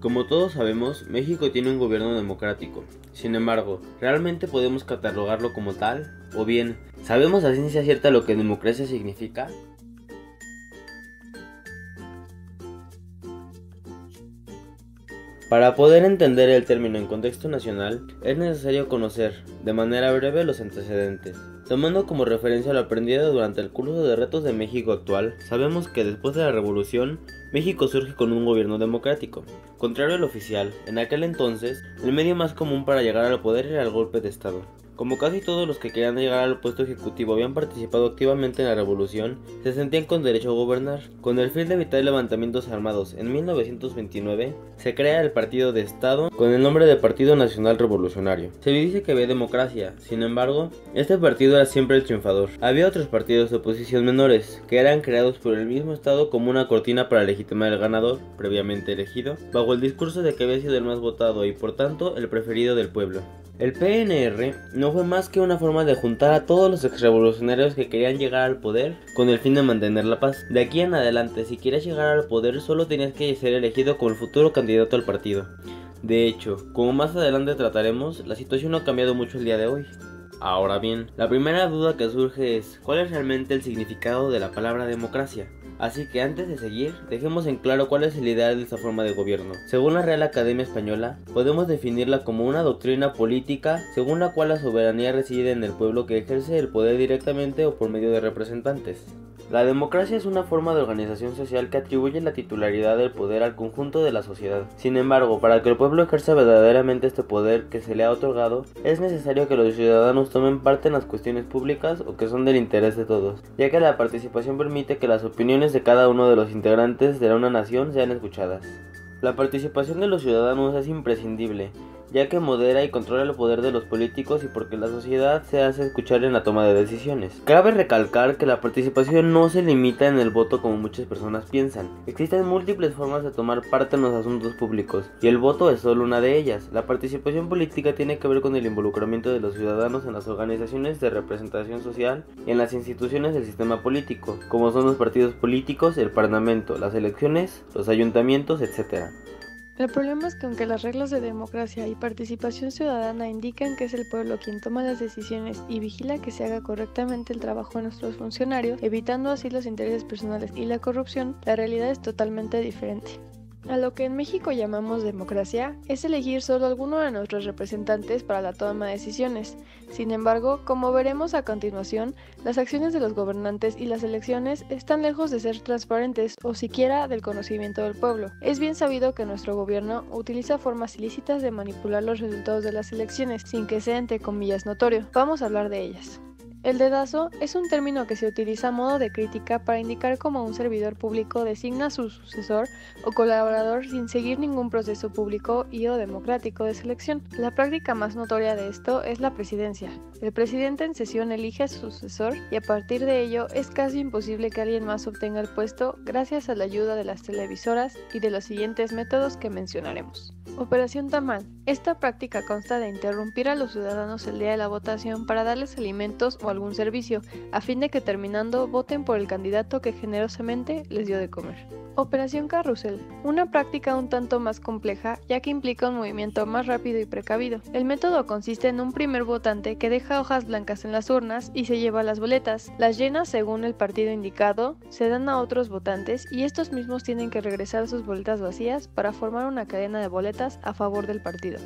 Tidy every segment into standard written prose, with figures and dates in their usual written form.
Como todos sabemos, México tiene un gobierno democrático. Sin embargo, ¿realmente podemos catalogarlo como tal? O bien, ¿sabemos a ciencia cierta lo que democracia significa? Para poder entender el término en contexto nacional, es necesario conocer, de manera breve, los antecedentes. Tomando como referencia lo aprendido durante el curso de retos de México actual, sabemos que después de la Revolución, México surge con un gobierno democrático. Contrario al oficial, en aquel entonces, el medio más común para llegar al poder era el golpe de Estado. Como casi todos los que querían llegar al puesto ejecutivo habían participado activamente en la revolución, se sentían con derecho a gobernar. Con el fin de evitar levantamientos armados, en 1929 se crea el Partido de Estado con el nombre de Partido Nacional Revolucionario. Se dice que había democracia, sin embargo, este partido era siempre el triunfador. Había otros partidos de oposición menores, que eran creados por el mismo Estado como una cortina para legitimar al ganador, previamente elegido, bajo el discurso de que había sido el más votado y por tanto el preferido del pueblo. El PNR no fue más que una forma de juntar a todos los exrevolucionarios que querían llegar al poder con el fin de mantener la paz. De aquí en adelante, si querías llegar al poder, solo tenías que ser elegido como el futuro candidato al partido. De hecho, como más adelante trataremos, la situación no ha cambiado mucho el día de hoy. Ahora bien, la primera duda que surge es, ¿cuál es realmente el significado de la palabra democracia? Así que antes de seguir, dejemos en claro cuál es el ideal de esta forma de gobierno. Según la Real Academia Española, podemos definirla como una doctrina política según la cual la soberanía reside en el pueblo que ejerce el poder directamente o por medio de representantes. La democracia es una forma de organización social que atribuye la titularidad del poder al conjunto de la sociedad. Sin embargo, para que el pueblo ejerza verdaderamente este poder que se le ha otorgado, es necesario que los ciudadanos tomen parte en las cuestiones públicas o que son del interés de todos, ya que la participación permite que las opiniones de cada uno de los integrantes de una nación sean escuchadas. La participación de los ciudadanos es imprescindible, ya que modera y controla el poder de los políticos y porque la sociedad se hace escuchar en la toma de decisiones. Cabe recalcar que la participación no se limita en el voto como muchas personas piensan. Existen múltiples formas de tomar parte en los asuntos públicos, y el voto es solo una de ellas. La participación política tiene que ver con el involucramiento de los ciudadanos en las organizaciones de representación social y en las instituciones del sistema político, como son los partidos políticos, el parlamento, las elecciones, los ayuntamientos, etc. El problema es que aunque las reglas de democracia y participación ciudadana indican que es el pueblo quien toma las decisiones y vigila que se haga correctamente el trabajo de nuestros funcionarios, evitando así los intereses personales y la corrupción, la realidad es totalmente diferente. A lo que en México llamamos democracia es elegir solo alguno de nuestros representantes para la toma de decisiones. Sin embargo, como veremos a continuación, las acciones de los gobernantes y las elecciones están lejos de ser transparentes o siquiera del conocimiento del pueblo. Es bien sabido que nuestro gobierno utiliza formas ilícitas de manipular los resultados de las elecciones sin que sea entre comillas notorio. Vamos a hablar de ellas. El dedazo es un término que se utiliza a modo de crítica para indicar cómo un servidor público designa a su sucesor o colaborador sin seguir ningún proceso público y o democrático de selección. La práctica más notoria de esto es la presidencia. El presidente en sesión elige a su sucesor y a partir de ello es casi imposible que alguien más obtenga el puesto gracias a la ayuda de las televisoras y de los siguientes métodos que mencionaremos. Operación Tamal. Esta práctica consta de interrumpir a los ciudadanos el día de la votación para darles alimentos o algún servicio, a fin de que terminando voten por el candidato que generosamente les dio de comer. Operación Carrusel. Una práctica un tanto más compleja, ya que implica un movimiento más rápido y precavido. El método consiste en un primer votante que deja hojas blancas en las urnas y se lleva las boletas. Las llena según el partido indicado, se dan a otros votantes y estos mismos tienen que regresar sus boletas vacías para formar una cadena de boletas a favor del partido.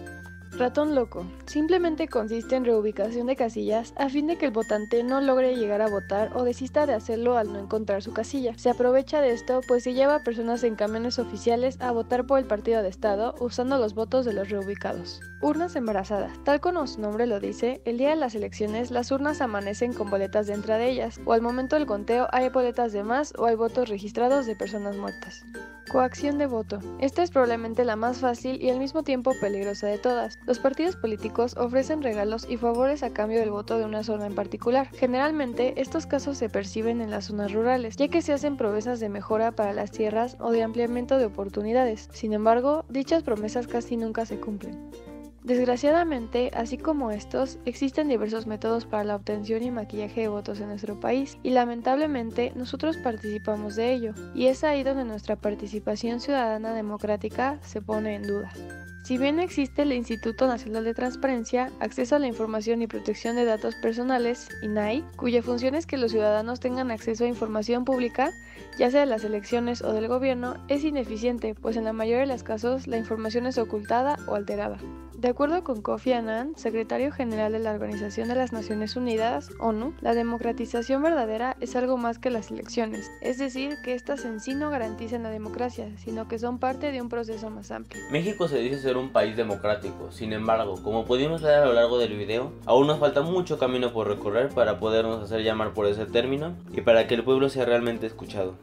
Ratón loco. Simplemente consiste en reubicación de casillas a fin de que el votante no logre llegar a votar o desista de hacerlo al no encontrar su casilla. Se aprovecha de esto pues se lleva a personas en camiones oficiales a votar por el partido de estado usando los votos de los reubicados. Urnas embarazadas. Tal como su nombre lo dice, el día de las elecciones las urnas amanecen con boletas dentro de ellas, o al momento del conteo hay boletas de más o hay votos registrados de personas muertas. Coacción de voto. Esta es probablemente la más fácil y al mismo tiempo peligrosa de todas. Los partidos políticos ofrecen regalos y favores a cambio del voto de una zona en particular. Generalmente, estos casos se perciben en las zonas rurales, ya que se hacen promesas de mejora para las tierras o de ampliamiento de oportunidades. Sin embargo, dichas promesas casi nunca se cumplen. Desgraciadamente, así como estos, existen diversos métodos para la obtención y maquillaje de votos en nuestro país, y lamentablemente nosotros participamos de ello, y es ahí donde nuestra participación ciudadana democrática se pone en duda. Si bien existe el Instituto Nacional de Transparencia, Acceso a la Información y Protección de Datos Personales, INAI, cuya función es que los ciudadanos tengan acceso a información pública, ya sea de las elecciones o del gobierno, es ineficiente, pues en la mayoría de los casos la información es ocultada o alterada. De acuerdo con Kofi Annan, secretario general de la Organización de las Naciones Unidas, ONU, la democratización verdadera es algo más que las elecciones, es decir, que éstas en sí no garantizan la democracia, sino que son parte de un proceso más amplio. México se dice ser un país democrático, sin embargo, como pudimos ver a lo largo del video, aún nos falta mucho camino por recorrer para podernos hacer llamar por ese término y para que el pueblo sea realmente escuchado.